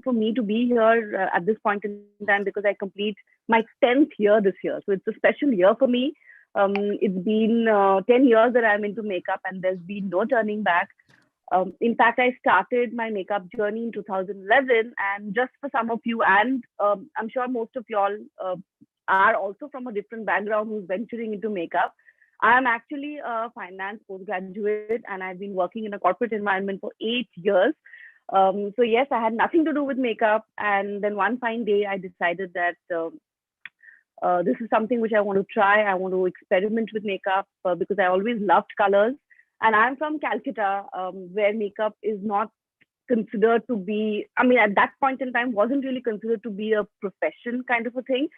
for me to be here at this point in time because I complete my 10th year this year. So it's a special year for me. It's been 10 years that I'm into makeup, and there's been no turning back. In fact, I started my makeup journey in 2011. And just for some of you, and I'm sure most of y'all are also from a different background who's venturing into makeup. I'm actually a finance postgraduate, and I've been working in a corporate environment for 8 years. So yes, I had nothing to do with makeup. And then one fine day, I decided that this is something which I want to try. I want to experiment with makeup because I always loved colors. And I'm from Calcutta, where makeup is not considered to be, I mean, at that point in time, wasn't really considered to be a profession kind of a thing.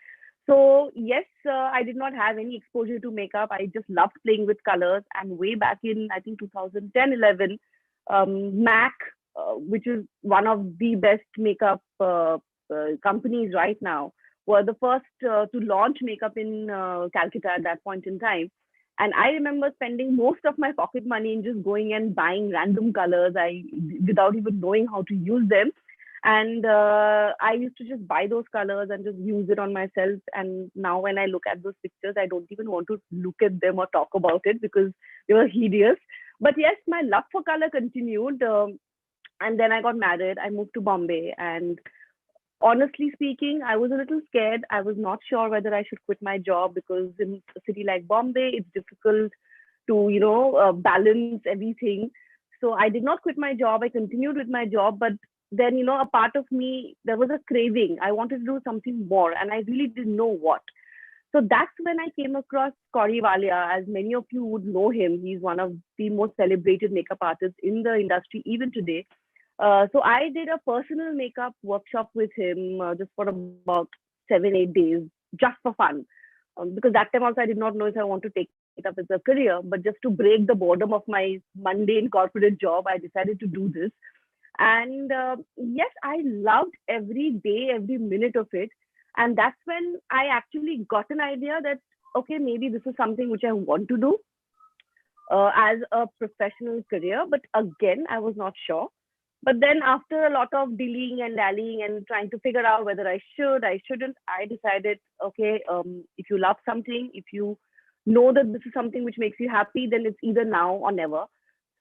So yes, I did not have any exposure to makeup. I just loved playing with colors. And way back in, I think 2010, 11, MAC, which is one of the best makeup companies right now, were the first to launch makeup in Calcutta at that point in time. And I remember spending most of my pocket money in just going and buying random colors, without even knowing how to use them. And I used to just buy those colors and just use it on myself. And now when I look at those pictures, I don't even want to look at them or talk about it because they were hideous. But yes, my love for color continued. And then I got married. I moved to Bombay, and honestly speaking, I was a little scared. I was not sure whether I should quit my job because in a city like Bombay, it's difficult to, balance everything. So I did not quit my job. I continued with my job, but then, a part of me, there was a craving. I wanted to do something more, and I really didn't know what. So that's when I came across Corey Walia. As many of you would know him, he's one of the most celebrated makeup artists in the industry even today. So I did a personal makeup workshop with him just for about 7, 8 days, just for fun. Because that time also I did not know if I want to take it up as a career, but just to break the boredom of my mundane corporate job, I decided to do this. And yes, I loved every day, every minute of it. And that's when I actually got an idea that, okay, maybe this is something which I want to do as a professional career. But again, I was not sure. But then after a lot of dealing and dallying and trying to figure out whether I should, I shouldn't, I decided, okay, if you love something, if you know that this is something which makes you happy, then it's either now or never.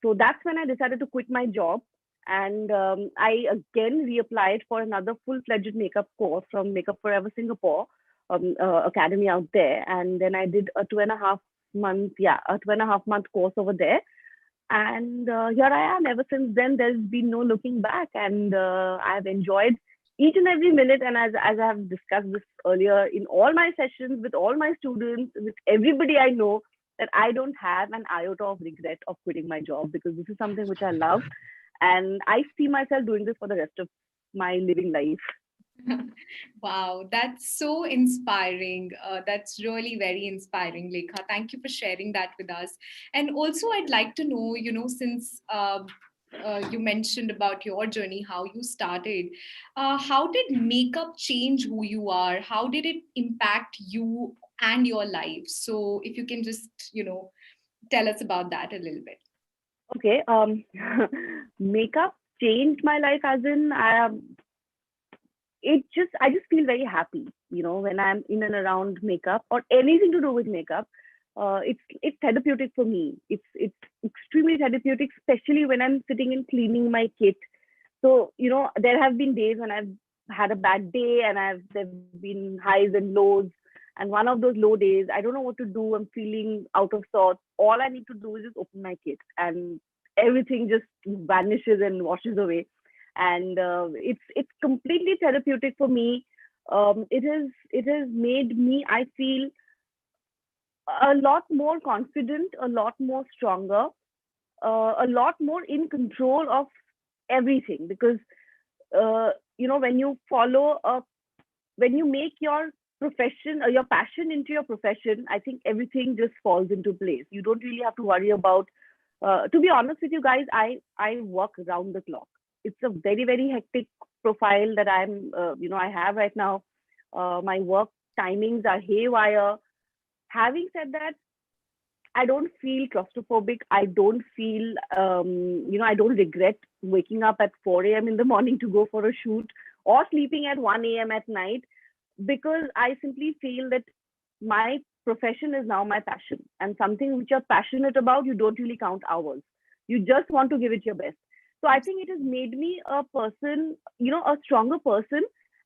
So that's when I decided to quit my job. And I again reapplied for another full-fledged makeup course from Makeup Forever Singapore Academy out there. And then I did a 2.5 month, yeah, a 2.5 month course over there. And here I am. Ever since then, there's been no looking back, and I've enjoyed each and every minute. And as I have discussed this earlier in all my sessions with all my students, with everybody I know, that I don't have an iota of regret of quitting my job because this is something which I love, and I see myself doing this for the rest of my living life. Wow, that's so inspiring. That's really very inspiring, Lekha. Thank you for sharing that with us. And also, I'd like to know, since you mentioned about your journey, how you started, how did makeup change who you are? How did it impact you and your life? So, if you can just, tell us about that a little bit. Okay, makeup changed my life as in I just feel very happy, when I'm in and around makeup or anything to do with makeup. It's therapeutic for me. It's extremely therapeutic, especially when I'm sitting and cleaning my kit. So, there have been days when I've had a bad day, and there've been highs and lows. And one of those low days, I don't know what to do. I'm feeling out of sorts. All I need to do is just open my kit, and everything just vanishes and washes away. And it's completely therapeutic for me. It has made me, I feel, a lot more confident, a lot more stronger, a lot more in control of everything. Because when you when you make your profession or your passion into your profession, I think everything just falls into place. You don't really have to worry about. To be honest with you guys, I work around the clock. It's a very, very hectic profile that I have right now. My work timings are haywire. Having said that, I don't feel claustrophobic. I don't feel, I don't regret waking up at 4 a.m. in the morning to go for a shoot or sleeping at 1 a.m. at night, because I simply feel that my profession is now my passion, and something which you're passionate about, you don't really count hours. You just want to give it your best. So I think it has made me a person, a stronger person.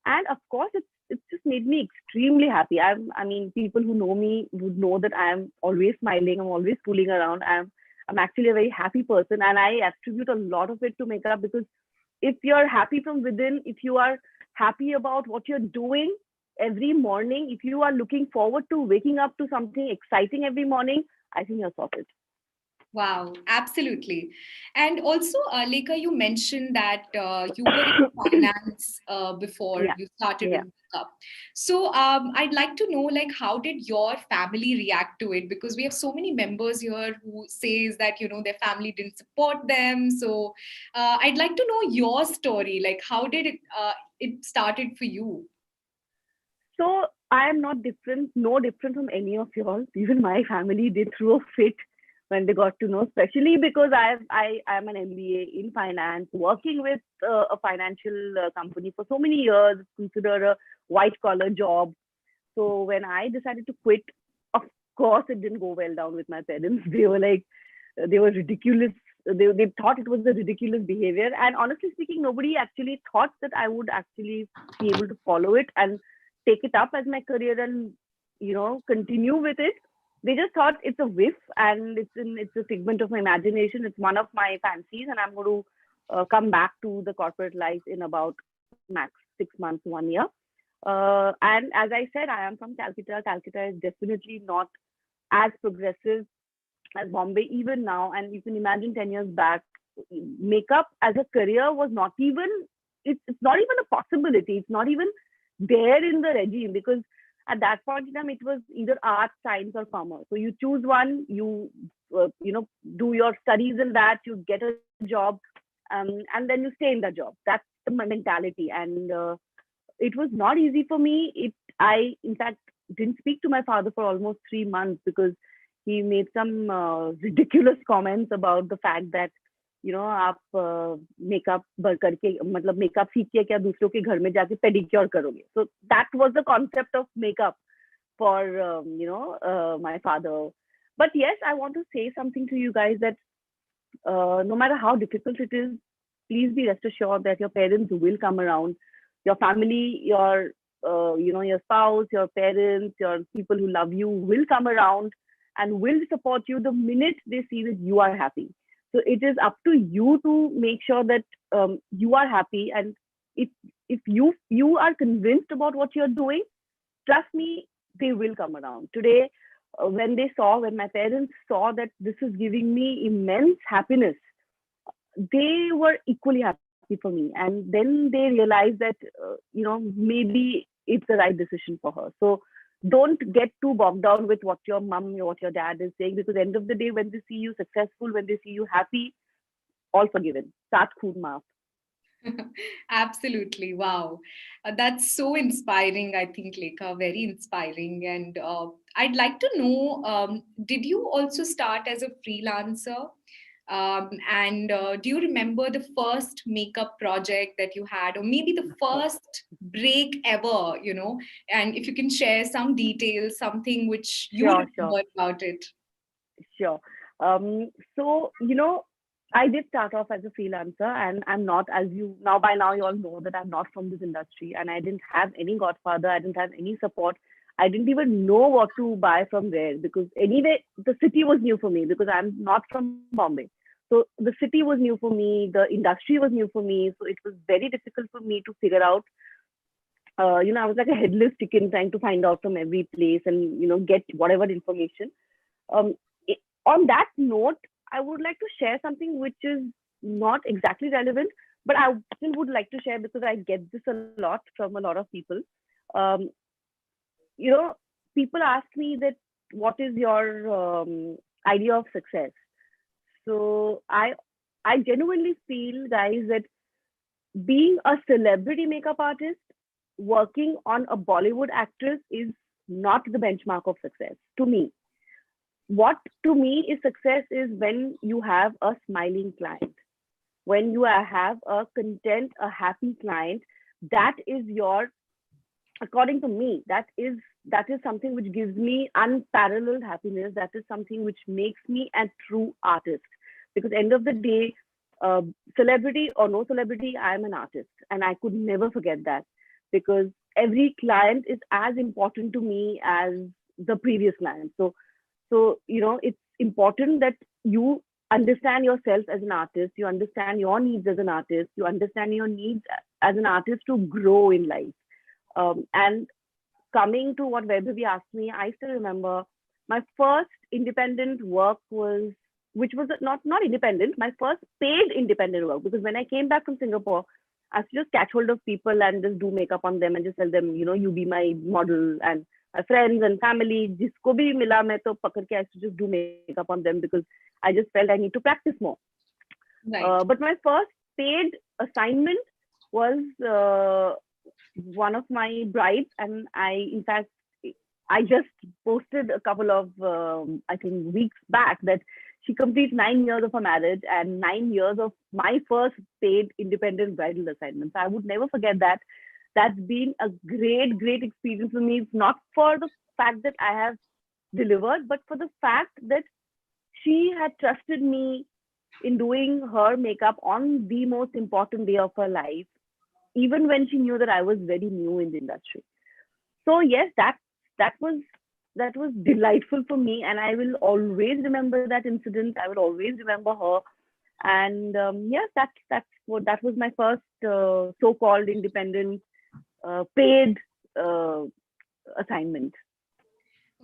And of course, it's just made me extremely happy. I mean, people who know me would know that I am always smiling, I'm always fooling around. I'm actually a very happy person, and I attribute a lot of it to makeup, because if you're happy from within, if you are happy about what you're doing every morning, if you are looking forward to waking up to something exciting every morning, I think you're sorted. Wow, absolutely. And also, Lekha, you mentioned that you were in finance before Yeah, you started yeah. with makeup. So, I'd like to know, like, how did your family react to it? Because we have so many members here who says that, their family didn't support them. So, I'd like to know your story. Like, how did it started for you? So I am not different, no different from any of y'all. Even my family did throw a fit when they got to know, especially because I am an MBA in finance, working with a financial company for so many years, considered a white collar job. So when I decided to quit, of course it didn't go well down with my parents. They were like, they were ridiculous. They thought it was a ridiculous behavior. And honestly speaking, nobody actually thought that I would actually be able to follow it and take it up as my career and, continue with it. They just thought it's a whiff, and it's a figment of my imagination. It's one of my fancies, and I'm going to come back to the corporate life in about max 6 months, 1 year. And as I said, I am from Calcutta. Calcutta is definitely not as progressive as Bombay even now. And you can imagine 10 years back, makeup as a career was not even, it's not even a possibility. It's not even there in the regime, because at that point in time, it was either art, science, or commerce. So you choose one, do your studies in that, you get a job, and then you stay in that job. That's the mentality. And it was not easy for me. I, in fact, didn't speak to my father for almost 3 months, because he made some ridiculous comments about the fact that आप makeup करके मतलब makeup सीख के क्या दूसरों के घर में जाके पेडिक्योर करोगे. So that was the concept of makeup for my father. But yes, I want to say something to you guys, that no matter how difficult it is, please be rest assured that your parents will come around. Your family, your spouse, your parents, your people who love you will come around and will support you the minute they see that you are happy. So it is up to you to make sure that you are happy. And if if you are convinced about what you're doing, trust me, they will come around. Today, when my parents saw that this is giving me immense happiness, they were equally happy for me. And then they realized that, maybe it's the right decision for her. So don't get too bogged down with what your mom or what your dad is saying, because end of the day, when they see you successful, when they see you happy, all forgiven. Start khoon maaf. Absolutely. Wow. That's so inspiring, I think, Lekha. Very inspiring. And I'd like to know, did you also start as a freelancer? And do you remember the first makeup project that you had, or maybe the first break ever, And if you can share some details, something which you Sure, sure. remember about it. Sure. So, I did start off as a freelancer, and I'm not, as you now by now, you all know that I'm not from this industry, and I didn't have any godfather, I didn't have any support. I didn't even know what to buy from where, because anyway, the city was new for me, because I'm not from Bombay. So the city was new for me, the industry was new for me. So it was very difficult for me to figure out. I was like a headless chicken trying to find out from every place and, get whatever information. Um, on that note, I would like to share something which is not exactly relevant, but I still would like to share, because I get this a lot from a lot of people. Um, you know, People ask me that, what is your idea of success? So I genuinely feel, guys, that being a celebrity makeup artist working on a Bollywood actress is not the benchmark of success to me. what to me is success is when you have a smiling client, when you have a content, a happy client. That is your, according to me, that is something which gives me unparalleled happiness. That is something which makes me a true artist. Because end of the day, uh, celebrity or no celebrity, I am an artist, and I could never forget that. Because every client is as important to me as the previous client. So it's important that you understand yourself as an artist, you understand your needs as an artist, you understand your needs as an artist to grow in life. And coming to what Vaibhavi asked me, I still remember my first independent work was, which was not independent, my first paid independent work. Because when I came back from Singapore, I used to just catch hold of people and just do makeup on them and just tell them, you be my model. And my friends and family, jisko bhi mila, main to pakad ke I used to just do makeup on them because I just felt I need to practice more. Right. But my first paid assignment was one of my brides, and in fact, I just posted a couple of, I think, weeks back that she completes 9 years of her marriage and 9 years of my first paid independent bridal assignment. So I would never forget that. That's been a great, great experience for me. It's not for the fact that I have delivered, but for the fact that she had trusted me in doing her makeup on the most important day of her life, even when she knew that I was very new in the industry. So yes, that was that was delightful for me, and I will always remember that incident. I will always remember her. And yes, that was my first so-called independent paid uh, assignment.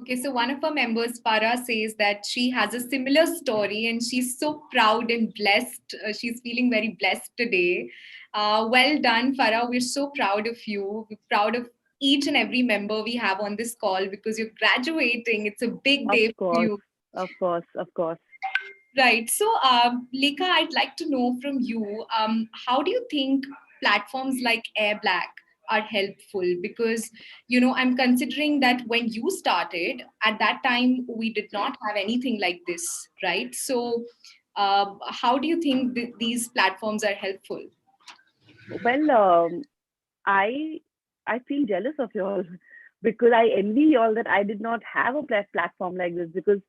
Okay, so one of our members, Farah, says that she has a similar story and she's so proud and blessed. She's feeling very blessed today. Well done, Farah. We're so proud of you. We're proud of each and every member we have on this call because you're graduating. It's a big Of day for course, you. of course, of course. Right. So, Lekha, I'd like to know from you, how do you think platforms like Airblack are helpful? Because, I'm considering that when you started, at that time, we did not have anything like this, right? So, how do you think these platforms are helpful? Well, I I feel jealous of y'all because I envy y'all that I did not have a platform like this. Because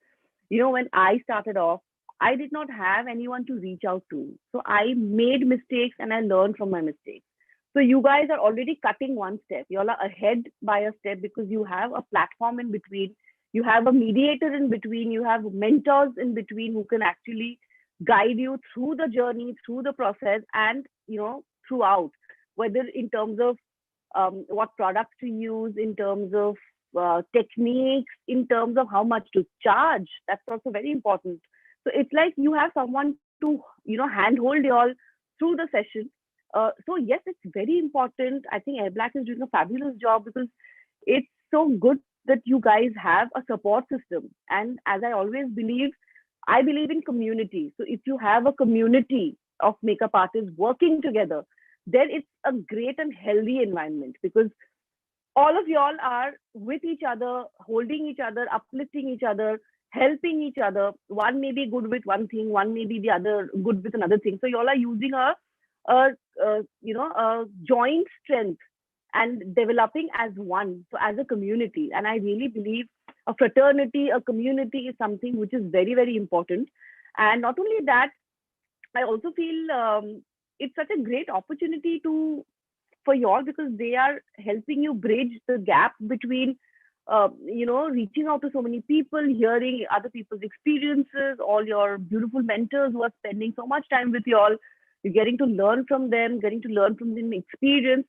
when I started off, I did not have anyone to reach out to. So I made mistakes and I learned from my mistakes. So you guys are already cutting one step. Y'all are ahead by a step because you have a platform in between. You have a mediator in between. You have mentors in between who can actually guide you through the journey, through the process, and throughout, whether in terms of what products to use, in terms of techniques, in terms of how much to charge. That's also very important. So it's like you have someone to handhold y'all through the session. So yes, it's very important. I think Airblack is doing a fabulous job because it's so good that you guys have a support system. And as I believe in community. So if you have a community of makeup artists working together, then it's a great and healthy environment because all of y'all are with each other, holding each other, uplifting each other, helping each other. One may be good with one thing, one may be the other good with another thing. So y'all are using a, a joint strength and developing as one, so as a community. And I really believe a fraternity, a community is something which is very, very important. And not only that, I also feel it's such a great opportunity to for y'all because they are helping you bridge the gap between reaching out to so many people, hearing other people's experiences, all your beautiful mentors who are spending so much time with y'all. You're getting to learn from them, getting to learn from them experience.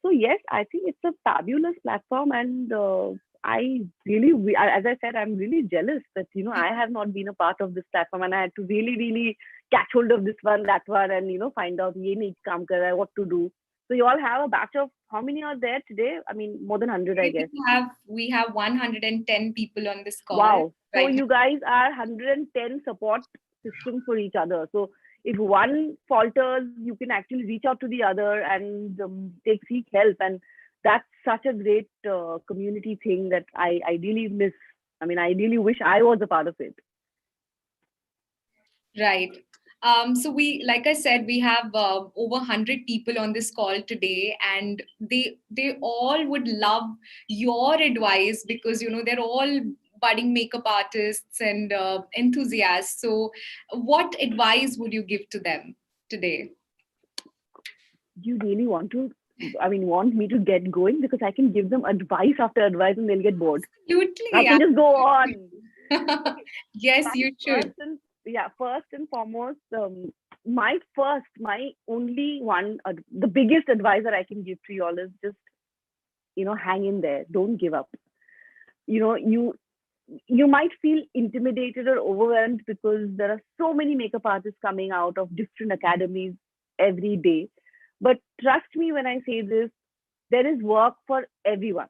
So yes, I think it's a fabulous platform. And as I said, I'm really jealous that I have not been a part of this platform, and I had to really, really catch hold of this one, that one, and find out ye needs kam kar raha hai, what to do. So you all have a batch of how many are there today? I mean, more than 100, I Today guess. we have 110 people on this call Wow. So right you now. guys are 110 support systems for each other. So if one falters, you can actually reach out to the other and seek help. And that's such a great community thing that I really miss. I mean, I really wish I was a part of it. Right. So we, like I said, we have over 100 people on this call today, and they all would love your advice because they're all budding makeup artists and enthusiasts. So, what advice would you give to them today? You really want to, I mean, want me to get going? Because I can give them advice after advice and they'll get bored. I Absolutely, can just go on. absolutely. Okay. Yes, My you should. first and foremost, my only one, the biggest advice that I can give to you all is just, hang in there. Don't give up. You know, you might feel intimidated or overwhelmed because there are so many makeup artists coming out of different academies every day. But trust me when I say this, there is work for everyone.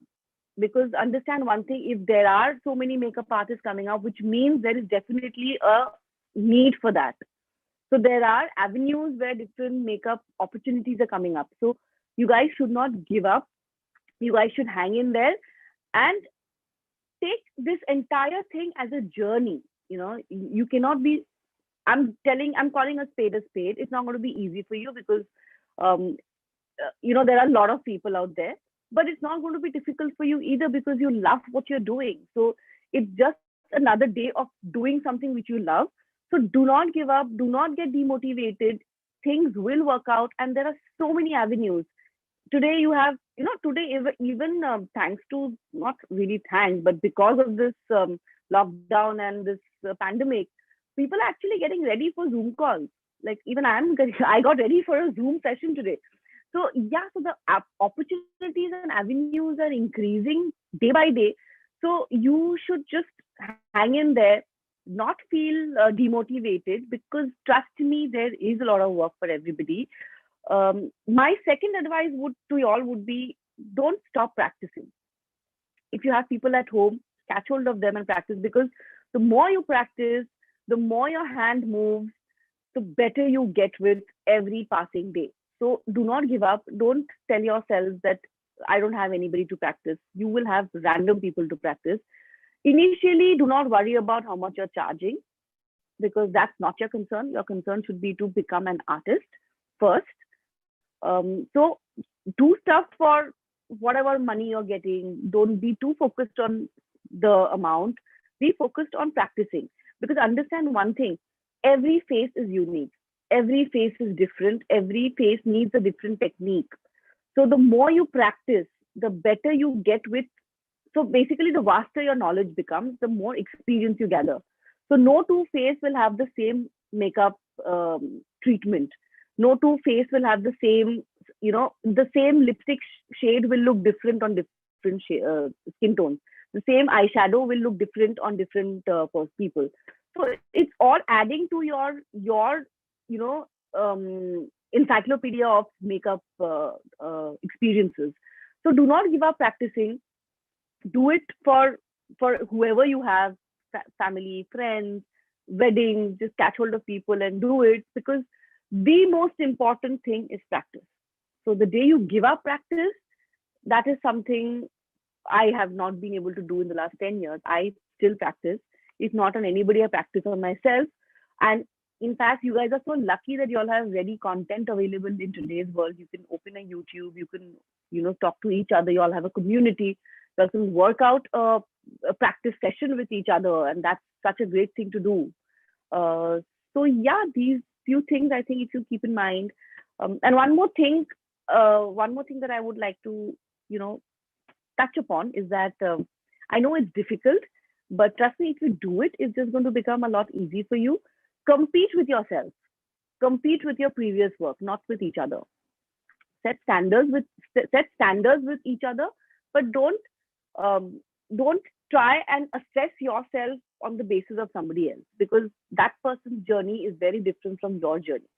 Because understand one thing, if there are so many makeup artists coming out, which means there is definitely a need for that. So there are avenues where different makeup opportunities are coming up. So you guys should not give up. You guys should hang in there and take this entire thing as a journey. You cannot be, I'm calling a spade a spade. It's not going to be easy for you because um, there are a lot of people out there, but it's not going to be difficult for you either because you love what you're doing. So it's just another day of doing something which you love. So do not give up, do not get demotivated. Things will work out, and there are so many avenues. Today you have, today even thanks to, not really thanks, but because of this lockdown and this pandemic, people are actually getting ready for Zoom calls. Like even I got ready for a Zoom session today. So yeah, so the opportunities and avenues are increasing day by day. So you should just hang in there, not feel demotivated, because trust me, there is a lot of work for everybody. My second advice would to you all would be, don't stop practicing. If you have people at home, catch hold of them and practice, because the more you practice, the more your hand moves, the better you get with every passing day. So do not give up. Don't tell yourselves that I don't have anybody to practice. You will have random people to practice. Initially, do not worry about how much you're charging, because that's not your concern. Your concern should be to become an artist first. So do stuff for whatever money you're getting. Don't be too focused on the amount. Be focused on practicing. Because understand one thing, every face is unique. Every face is different. Every face needs a different technique. So the more you practice, the better you get with. So basically, the vaster your knowledge becomes, the more experience you gather. So no two face will have the same makeup treatment. No two face will have the same, the same lipstick shade will look different on different skin tones. The same eyeshadow will look different on different people. So it's all adding to your you know encyclopedia of makeup experiences. So do not give up practicing. Do it for whoever you have, family, friends, weddings. Just catch hold of people and do it, because the most important thing is practice. So the day you give up practice, that is something I have not been able to do in the last 10 years. I still practice. If not on anybody, I practice on myself. And in fact, you guys are so lucky that you all have ready content available in today's world. You can open a YouTube, you can, talk to each other. You all have a community. You all can work out a practice session with each other. And that's such a great thing to do. Uh, so yeah, these few things I think if you keep in mind. And one more thing that I would like to, you know, touch upon is that I know it's difficult, but trust me, if you do it, it's just going to become a lot easy for you. Compete with yourself, compete with your previous work, not with each other. Set standards with each other, but um, don't try and assess yourself on the basis of somebody else, because that person's journey is very different from your journey.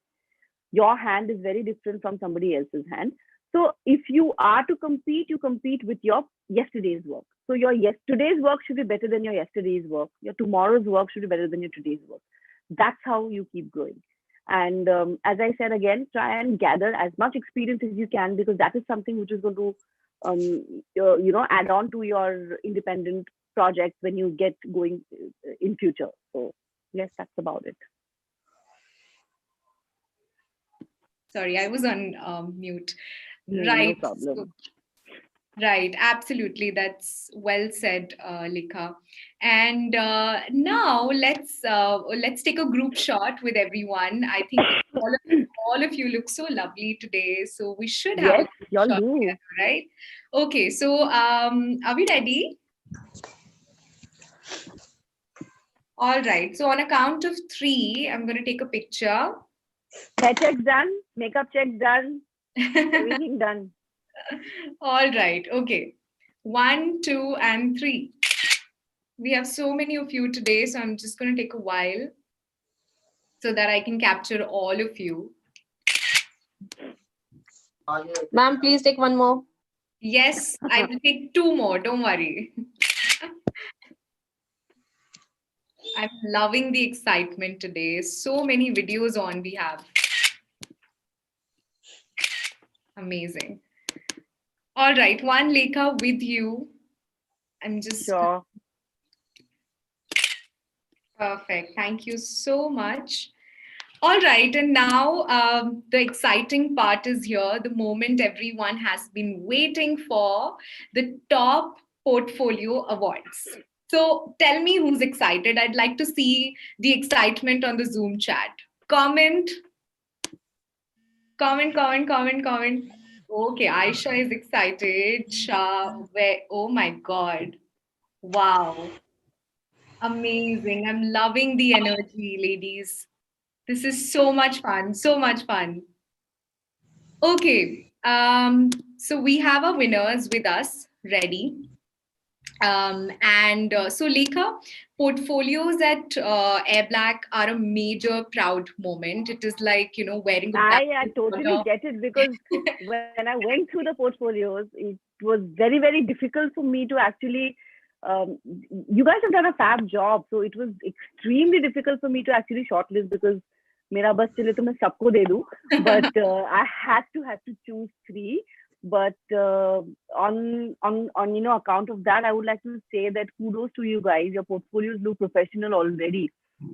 Your hand is very different from somebody else's hand. So if you are to compete, you compete with your yesterday's work. So your yesterday's work should be better than your yesterday's work. Your tomorrow's work should be better than your today's work. That's how you keep growing. And as I said again, try and gather as much experience as you can, because that is something which is going to, add on to your independent projects when you get going in future. So yes, that's about it. Sorry, I was on mute. No Right. problem. Right, absolutely. That's well said, Lekha. And now let's take a group shot with everyone. I think all of you look so lovely today, so we should have a Yes, group y'all shot do. together, right? Okay, so are we ready? All right. So on a count of three, I'm going to take a picture. Hair check done, makeup check done, everything done. All right. Okay. 1, 2, and 3. We have so many of you today, so I'm just going to take a while so that I can capture all of you. Ma'am, please take one more. Yes, I will take 2 more. Don't worry. I'm loving the excitement today. So many videos on we have. Amazing. All right, one Lekha with you. I'm just Sure. perfect. Thank you so much. All right, and now the exciting part is here, the moment everyone has been waiting for, the top portfolio awards. So tell me who's excited. I'd like to see the excitement on the Zoom chat. Comment, comment. Okay, Aisha is excited. Oh my God. Wow. Amazing. I'm loving the energy, ladies. This is so much fun. So much fun. Okay. So we have our winners with us ready. And so Lekha, portfolios at Airblack are a major proud moment. It is like, wearing a I black totally border. get it because when I went through the portfolios, it was very, very difficult for me to actually. You guys have done a fab job, so it was extremely difficult for me to actually shortlist because मेरा बस चले तो मैं सबको दे दूँ, but I had to choose 3. But on account of that, I would like to say that kudos to you guys. Your portfolios look professional already.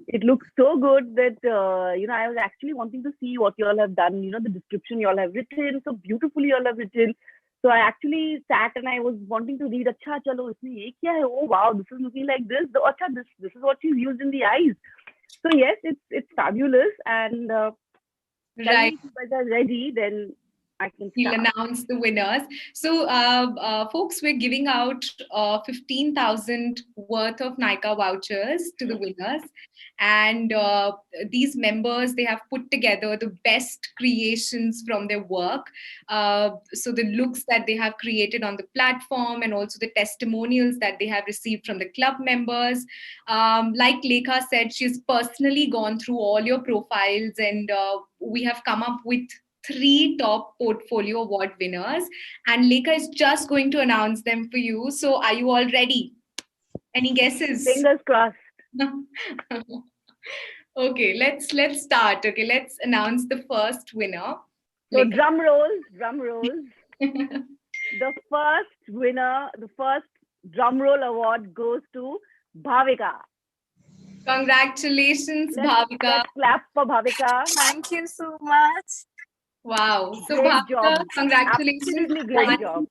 It looks so good that I was actually wanting to see what you all have done. The description you all have written so beautifully. You all have written. So I actually sat and I was wanting to read. Acha, chalo, isme ye kya hai? Oh wow, this is looking like this. Acha, this is what she's used in the eyes. So yes, it's fabulous. And tell me Right. if you guys are ready, then I can We'll start. announce the winners. So, folks, we're giving out 15,000 worth of Nika vouchers to the winners. And these members, they have put together the best creations from their work. So the looks that they have created on the platform and also the testimonials that they have received from the club members. Like Lekha said, she's personally gone through all your profiles and we have come up with 3 top portfolio award winners, and Lekha is just going to announce them for you. So, are you all ready? Any guesses? Fingers crossed. Okay, let's start. Okay, let's announce the first winner. So Lekha. drum rolls. The first winner, the first drum roll award goes to Bhavika. Congratulations, Bhavika. Let's clap for Bhavika. Thank you so much. Wow. So, Great Bhavika, job. congratulations. Absolutely great job.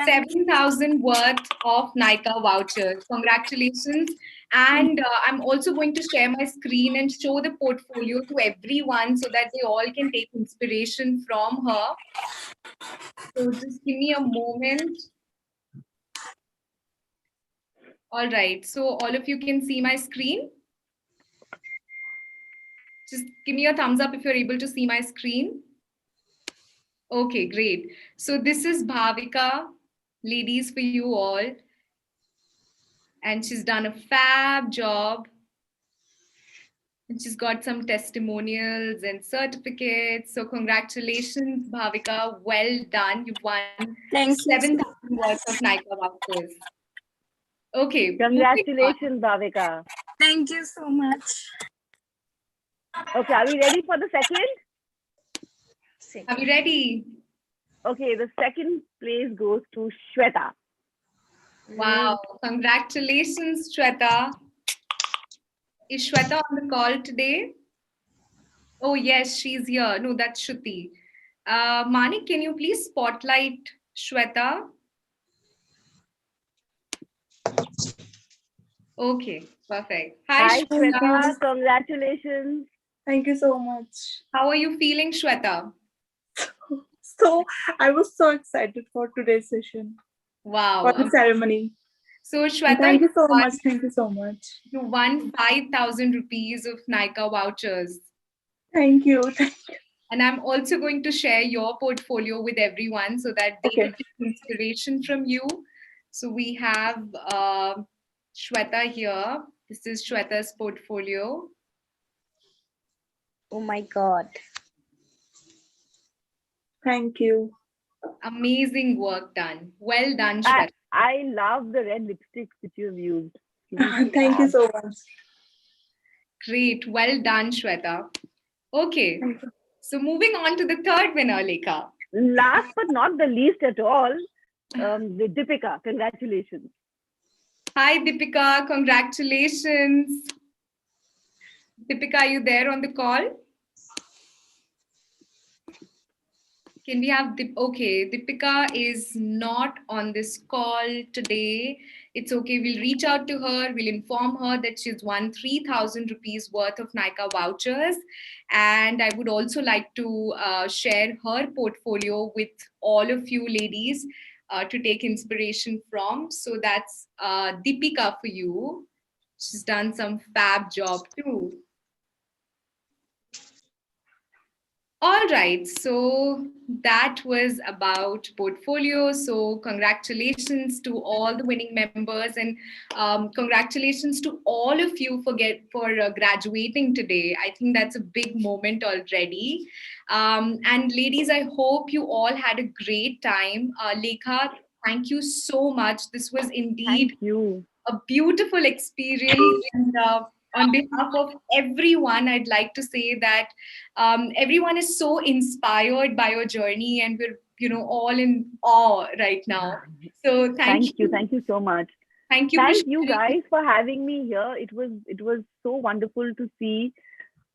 7,000 worth of Nika vouchers. Congratulations. And I'm also going to share my screen and show the portfolio to everyone so that they all can take inspiration from her. So just give me a moment. All right. So all of you can see my screen. Just give me a thumbs up if you're able to see my screen. Okay, great. So this is Bhavika, ladies, for you all. And she's done a fab job. And she's got some testimonials and certificates. So congratulations, Bhavika. Well done. You've won Thank you. 7,000 worth of Nika vouchers. Okay. Congratulations, Bhavika. Thank you so much. Okay, are we ready for the second? Are we ready? Okay, the second place goes to Shweta. Wow, congratulations, Shweta. Is Shweta on the call today? Oh, yes, she's here. No, that's Shruti. Manik, can you please spotlight Shweta? Okay, perfect. Hi, Hi, Thank you. Shweta. Shweta. Congratulations. Thank you so much. How are you feeling, Shweta? So I was so excited for today's session, for the Wow. ceremony. So, And Shweta, thank you so much. Thank you so much. you won 5,000 rupees of Nika vouchers. Thank you. And I'm also going to share your portfolio with everyone so that they Okay. can get inspiration from you. So we have Shweta here. This is Shweta's portfolio. Oh my God. Thank you. Amazing work done. Well done, I, Shweta. I love the red lipsticks that you have used. Really Thank you fab. so much. Great. Well done, Shweta. Okay. Thank you. So moving on to the third winner, Lekha. Last but not the least at all, the Deepika. Congratulations. Hi, Deepika. Congratulations. Deepika, are you there on the call? Can we have okay, Deepika is not on this call today. It's okay. We'll reach out to her. We'll inform her that she's won 3,000 rupees worth of Nika vouchers. And I would also like to share her portfolio with all of you ladies to take inspiration from. So that's Deepika for you. She's done some fab job too. All right, so that was about portfolio. So congratulations to all the winning members, and congratulations to all of you for graduating today. I think that's a big moment already. And ladies, I hope you all had a great time. Lekha, thank you so much. This was indeed Thank you. a beautiful experience. And on behalf of everyone, I'd like to say that everyone is so inspired by your journey, and we're all in awe right now. So thank Thank you. you, Thank you so much. thank you for Thank you sharing. guys for having me here. It was so wonderful to see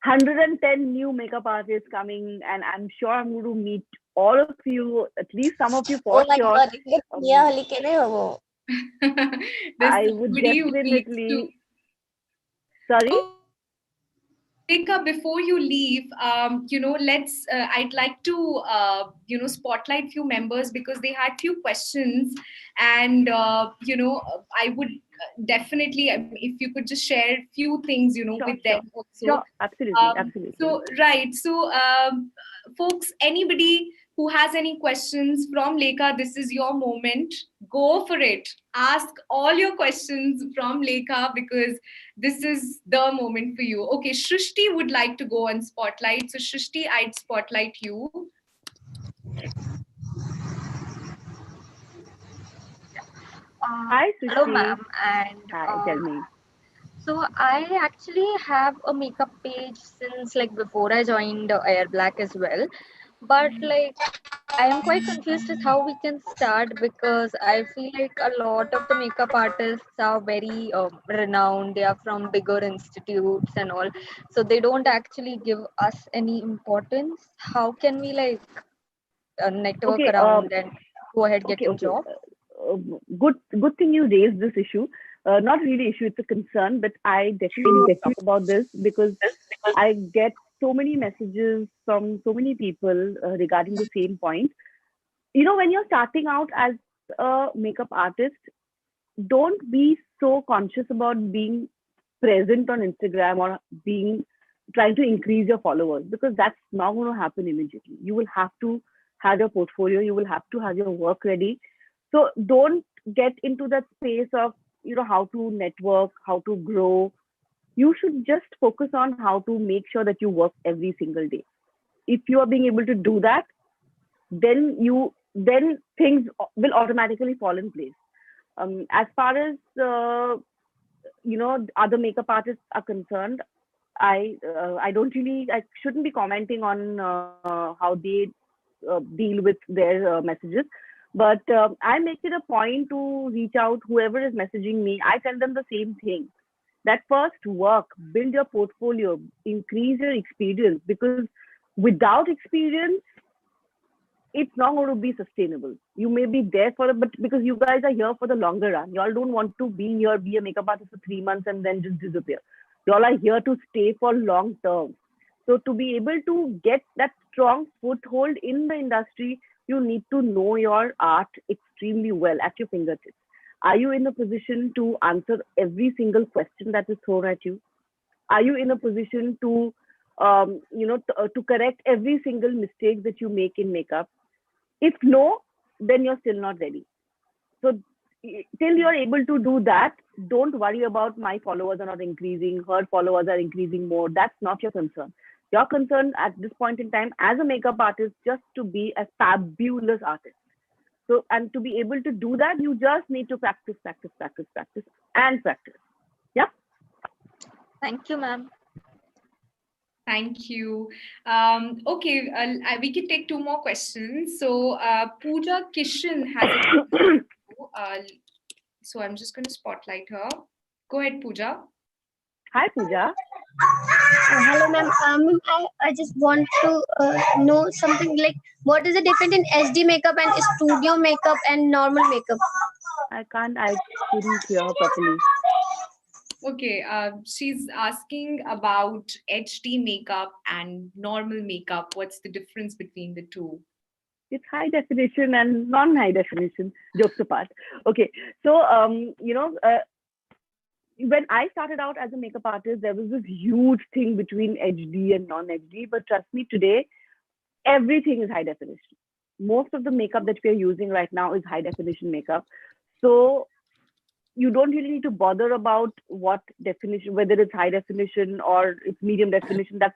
110 new makeup artists coming, and I'm sure I'm going to meet all of you, at least some of you for Oh my sure. God. Yeah, Um, There's I would somebody who needs to. definitely. Sorry. Lekha, before you leave, let's. I'd like to, spotlight few members because they had few questions, and I would definitely, if you could just share few things, Sure, with them sure, also. sure. Absolutely, absolutely. So right, so folks, anybody who has any questions from Lekha, this is your moment. Go for it. Ask all your questions from Lekha because this is the moment for you. Okay, Shrishti would like to go on spotlight. So Shrishti, I'd spotlight you. Hi, Hello, Sushi. ma'am. And Hi, tell me. so I actually have a makeup page since like before I joined Airblack as well. But like I am quite confused as how we can start because I feel like a lot of the makeup artists are very renowned. They are from bigger institutes and all, so they don't actually give us any importance. How can we like network Okay. around and go ahead Okay. getting Okay. job? Good thing you raised this issue. Not really issue. It's a concern, but I definitely want to talk about this because I get so many messages from so many people regarding the same point. When you're starting out as a makeup artist, don't be so conscious about being present on Instagram or being trying to increase your followers because that's not going to happen immediately. You will have to have your portfolio, you will have to have your work ready. So don't get into that space of how to network, how to grow. You should just focus on how to make sure that you work every single day. If you are being able to do that, then things will automatically fall in place. As far as other makeup artists are concerned, I shouldn't be commenting on how they deal with their messages. But I make it a point to reach out whoever is messaging me. I tell them the same thing. That first work, build your portfolio, increase your experience, because without experience, it's not going to be sustainable. You may be there for it, but because you guys are here for the longer run, y'all don't want to be here, be a makeup artist for 3 months and then just disappear. Y'all are here to stay for long term. So to be able to get that strong foothold in the industry, you need to know your art extremely well at your fingertips. Are you in a position to answer every single question that is thrown at you? Are you in a position to to correct every single mistake that you make in makeup? If no, then you're still not ready. So till you're able to do that, don't worry about my followers are not increasing, her followers are increasing more. That's not your concern. Your concern at this point in time as a makeup artist just to be a fabulous artist. So, and to be able to do that, you just need to practice, practice, practice, practice, and practice. Yeah. Thank you, ma'am. Thank you. Okay, we can take two more questions. So Pooja Kishan has a question. So I'm just going to spotlight her. Go ahead, Pooja. Hi, Pooja. Hello, ma'am. I just want to know something like what is the difference in HD makeup and studio makeup and normal makeup? I couldn't hear her properly. Okay, she's asking about HD makeup and normal makeup. What's the difference between the two? It's high definition and non-high definition. Jokes apart. Okay, so when I started out as a makeup artist, there was this huge thing between HD and non-HD. But trust me, today everything is high definition. Most of the makeup that we are using right now is high definition makeup. So you don't really need to bother about what definition, whether it's high definition or it's medium definition. That's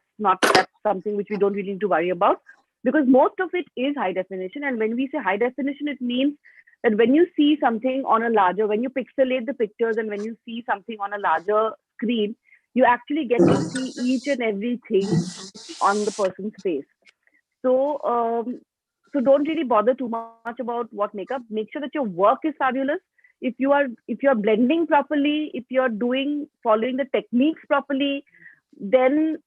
something which we don't really need to worry about, because most of it is high definition. And when we say high definition, it means that when you see something on a larger, when you pixelate the pictures and when you see something on a larger screen, you actually get to see each and everything on the person's face. So so don't really bother too much about what makeup. Make sure that your work is fabulous. If you're blending properly, if you're doing following the techniques properly, then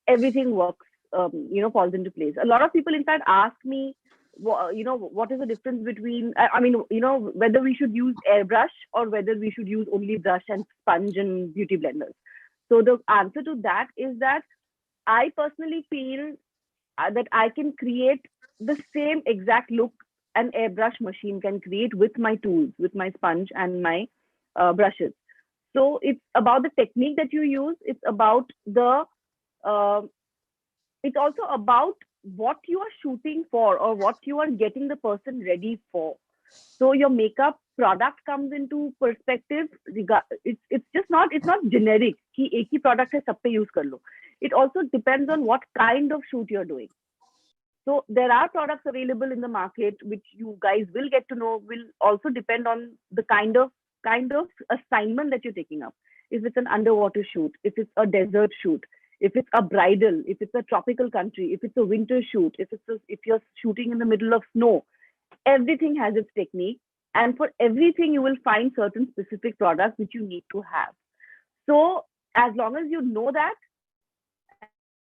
everything works. Falls into place. A lot of people, in fact, ask me, what is the difference between? I mean, whether we should use airbrush or whether we should use only brush and sponge and beauty blenders. So the answer to that is that I personally feel that I can create the same exact look an airbrush machine can create with my tools, with my sponge and my brushes. So it's about the technique that you use. Uh, it's also about what you are shooting for or what you are getting the person ready for. So your makeup product comes into perspective. It's not generic कि एक ही product है सब पे use कर लो. It also depends on what kind of shoot you're doing. So there are products available in the market which you guys will get to know, will also depend on the kind of assignment that you're taking up. If it's an underwater shoot, if it's a desert shoot, if it's a bridal, if it's a tropical country, if it's a winter shoot, if you're shooting in the middle of snow, everything has its technique. And for everything, you will find certain specific products which you need to have. So as long as you know that,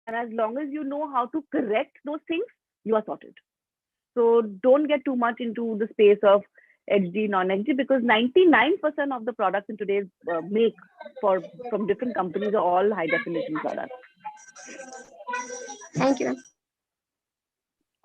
and as long as you know how to correct those things, you are sorted. So don't get too much into the space of HD, non-HD, because 99% of the products in today's make from different companies are all high definition products. Thank you.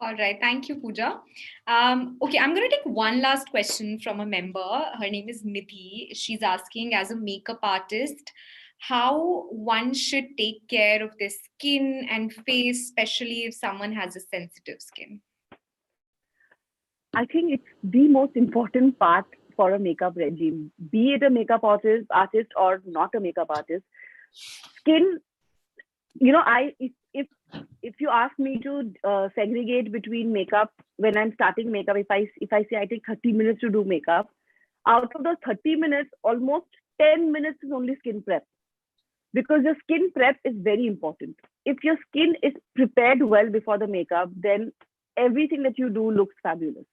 All right, thank you, Pooja. Okay, I'm going to take one last question from a member. Her name is Nidhi. She's asking, as a makeup artist, how one should take care of their skin and face, especially if someone has a sensitive skin. I think it's the most important part for a makeup regime, be it a makeup artist or not a makeup artist. Skin, if you ask me to segregate between makeup when I'm starting makeup, if I say I take 30 minutes to do makeup, out of those 30 minutes, almost 10 minutes is only skin prep, because your skin prep is very important. If your skin is prepared well before the makeup, then everything that you do looks fabulous.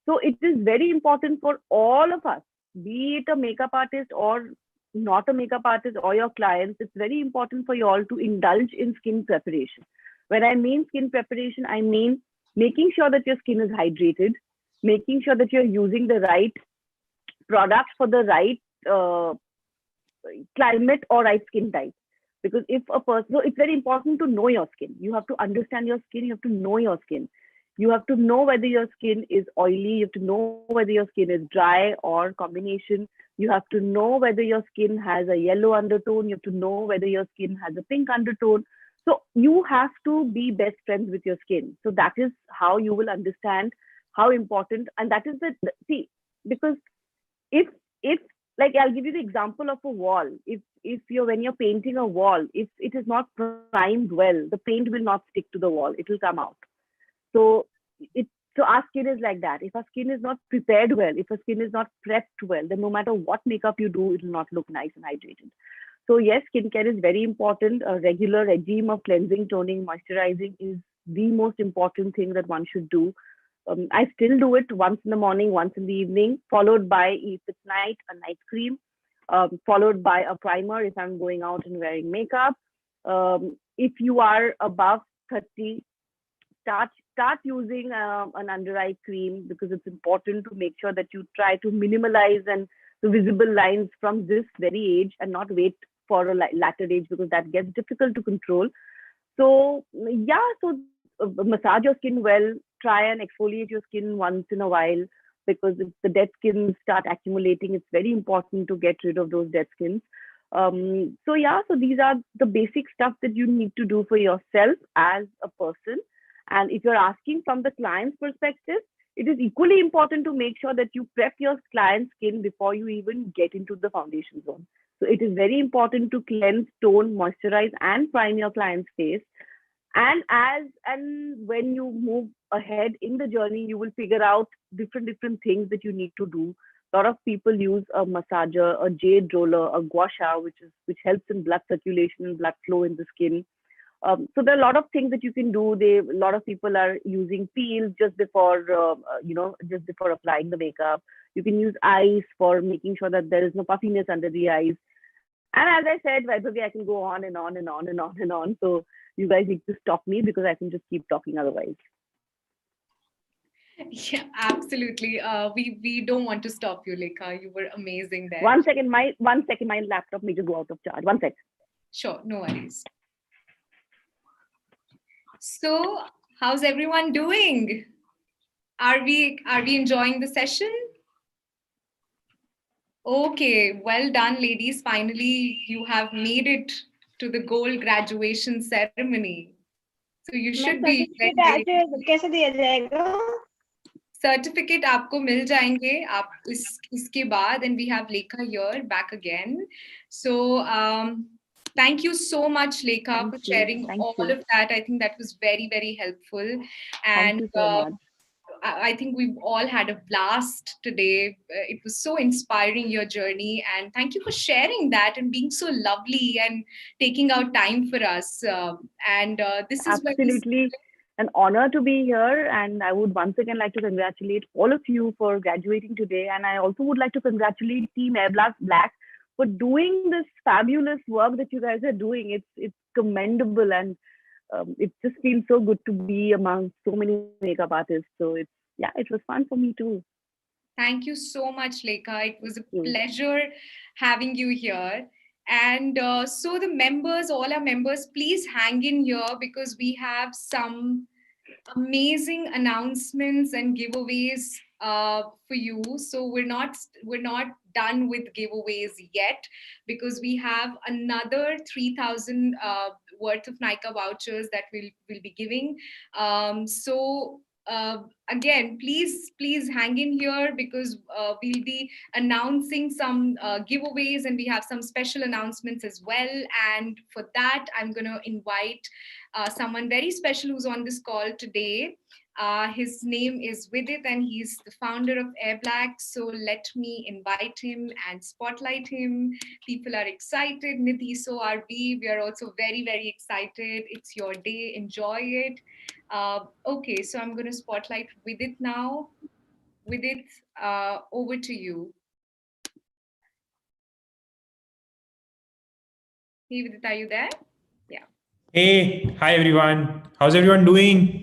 So it is very important for all of us, be it a makeup artist or not a makeup artist or your clients. It's very important for you all to indulge in skin preparation. When I mean skin preparation, I mean making sure that your skin is hydrated, making sure that you're using the right product for the right uh, climate or right skin type. Because if a person, so it's very important to know your skin. You have to understand your skin. You have to know your skin. You have to know whether your skin is oily. You have to know whether your skin is dry or combination. You have to know whether your skin has a yellow undertone. You have to know whether your skin has a pink undertone. So you have to be best friends with your skin. So that is how you will understand how important, and that is the see, because if if like I'll give you the example of a wall. If you're when you're painting a wall, if it is not primed well, the paint will not stick to the wall. It will come out. So it so our skin is like that. If our skin is not prepared well, if our skin is not prepped well, then no matter what makeup you do, it will not look nice and hydrated. So yes, skincare is very important. A regular regime of cleansing, toning, moisturizing is the most important thing that one should do. I still do it once in the morning, once in the evening, followed by, if it's night, a night cream, followed by a primer if I'm going out and wearing makeup. If you are above 30, start using an under eye cream, because it's important to make sure that you try to minimalize and the visible lines from this very age and not wait for a latter age, because that gets difficult to control. So yeah, so massage your skin well, try and exfoliate your skin once in a while, because if the dead skins start accumulating, it's very important to get rid of those dead skins. So yeah, so these are the basic stuff that you need to do for yourself as a person. And if you're asking from the client's perspective, it is equally important to make sure that you prep your client's skin before you even get into the foundation zone. So it is very important to cleanse, tone, moisturize, and prime your client's face. And when you move ahead in the journey, you will figure out different things that you need to do. A lot of people use a massager, a jade roller, a gua sha, which helps in blood circulation and blood flow in the skin. So there are a lot of things that you can do. A lot of people are using peels just before, just before applying the makeup. You can use ice for making sure that there is no puffiness under the eyes. And as I said, Vaibhavi, I can go on and on and on and on and on. So you guys need to stop me, because I can just keep talking otherwise. Yeah, absolutely. We don't want to stop you, Lekha. You were amazing there. 1 second, my laptop may just go out of charge. 1 sec. Sure, no worries. So, how's everyone doing? Are we enjoying the session? Okay, well done, ladies. Finally, you have made it to the gold graduation ceremony. So you should be very, कैसे दिया जाएगा? Certificate आपको मिल जाएंगे आप इसके बाद, and we have Lekha here back again. So thank you so much, Lekha, for sharing all of that. I think that was very, very helpful. And thank you so much. I think we've all had a blast today. It was so inspiring, your journey. And thank you for sharing that and being so lovely and taking out time for us. This is absolutely an honor to be here. And I would once again like to congratulate all of you for graduating today. And I also would like to congratulate Team Airblack for doing this fabulous work that you guys are doing. It's commendable, and it just feels so good to be among so many makeup artists. So it was fun for me too. Thank you so much, Lekha. It was a pleasure having you here. And so the members, all our members, please hang in here, because we have some amazing announcements and giveaways for you. So we're not done with giveaways yet, because we have another 3,000 worth of Nykaa vouchers that we'll be giving. Again, please hang in here, because we'll be announcing some giveaways, and we have some special announcements as well. And for that, I'm going to invite someone very special who's on this call today. His name is Vidit, and he's the founder of Airblack. So let me invite him and spotlight him. People are excited. Nidhi, so are we. We are also very, very excited. It's your day. Enjoy it. Okay, so I'm going to spotlight Vidit now. Vidit, over to you. Hey, Vidit, are you there? Yeah. Hey, hi everyone. How's everyone doing?